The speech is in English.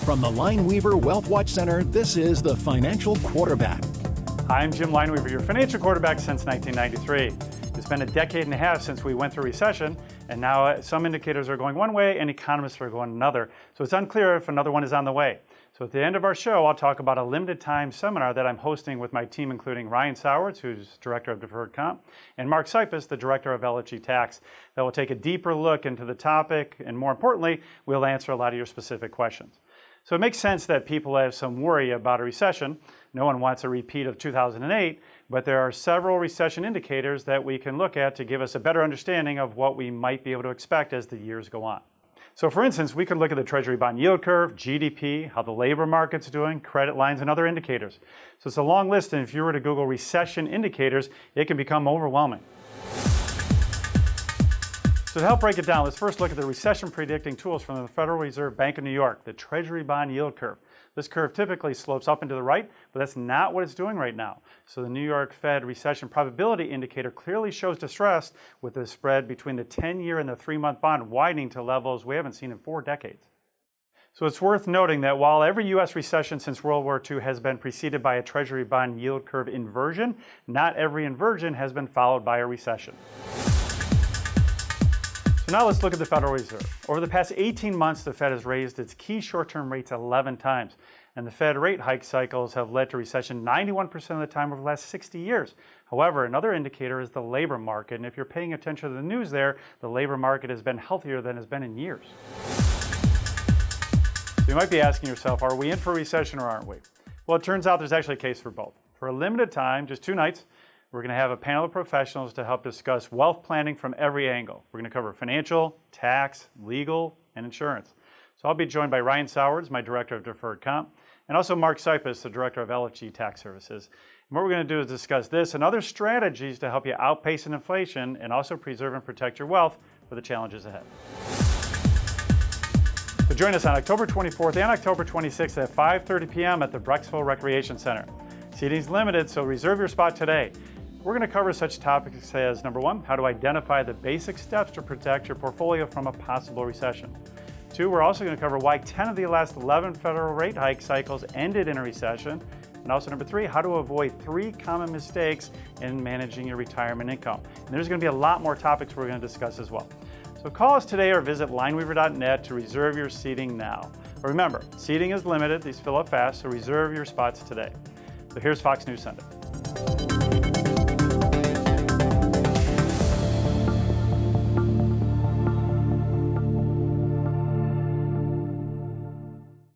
From the Lineweaver Wealth Watch Center, this is the Financial Quarterback. I'm Jim Lineweaver, your financial quarterback since 1993. It's been a decade and a half since we went through recession, and now some indicators are going one way and economists are going another. So it's unclear if another one is on the way. So at the end of our show, I'll talk about a limited time seminar that I'm hosting with my team, including Ryan Sowards, who's Director of Deferred Comp, and Mark Sipis, the Director of LFG Tax, that will take a deeper look into the topic, and more importantly, we'll answer a lot of your specific questions. So it makes sense that people have some worry about a recession. No one wants a repeat of 2008, but there are several recession indicators that we can look at to give us a better understanding of what we might be able to expect as the years go on. So for instance, we could look at the Treasury bond yield curve, GDP, how the labor market's doing, credit lines, and other indicators. So it's a long list, and if you were to Google recession indicators, it can become overwhelming. So to help break it down, let's first look at the recession predicting tools from the Federal Reserve Bank of New York, the Treasury bond yield curve. This curve typically slopes up and to the right, but that's not what it's doing right now. So the New York Fed recession probability indicator clearly shows distress, with the spread between the 10-year and the 3-month bond widening to levels we haven't seen in 4 decades. So it's worth noting that while every U.S. recession since World War II has been preceded by a Treasury bond yield curve inversion, not every inversion has been followed by a recession. So now let's look at the Federal Reserve. Over the past 18 months, the Fed has raised its key short-term rates 11 times, and the Fed rate hike cycles have led to recession 91% of the time over the last 60 years. However, another indicator is the labor market, and if you're paying attention to the news there, the labor market has been healthier than it's been in years. So you might be asking yourself, are we in for a recession or aren't we? Well, it turns out there's actually a case for both. For a limited time, just 2 nights, we're going to have a panel of professionals to help discuss wealth planning from every angle. We're going to cover financial, tax, legal, and insurance. So I'll be joined by Ryan Sowards, my Director of Deferred Comp, and also Mark Sipis, the Director of LFG Tax Services. And what we're going to do is discuss this and other strategies to help you outpace inflation and also preserve and protect your wealth for the challenges ahead. So join us on October 24th and October 26th at 5:30 p.m. at the Brecksville Recreation Center. Seating is limited, so reserve your spot today. We're going to cover such topics as, number 1, how to identify the basic steps to protect your portfolio from a possible recession. 2, we're also going to cover why 10 of the last 11 federal rate hike cycles ended in a recession. And also number 3, how to avoid 3 common mistakes in managing your retirement income. And there's going to be a lot more topics we're going to discuss as well. So call us today or visit lineweaver.net to reserve your seating now. But remember, seating is limited, these fill up fast, so reserve your spots today. So here's Fox News Sunday.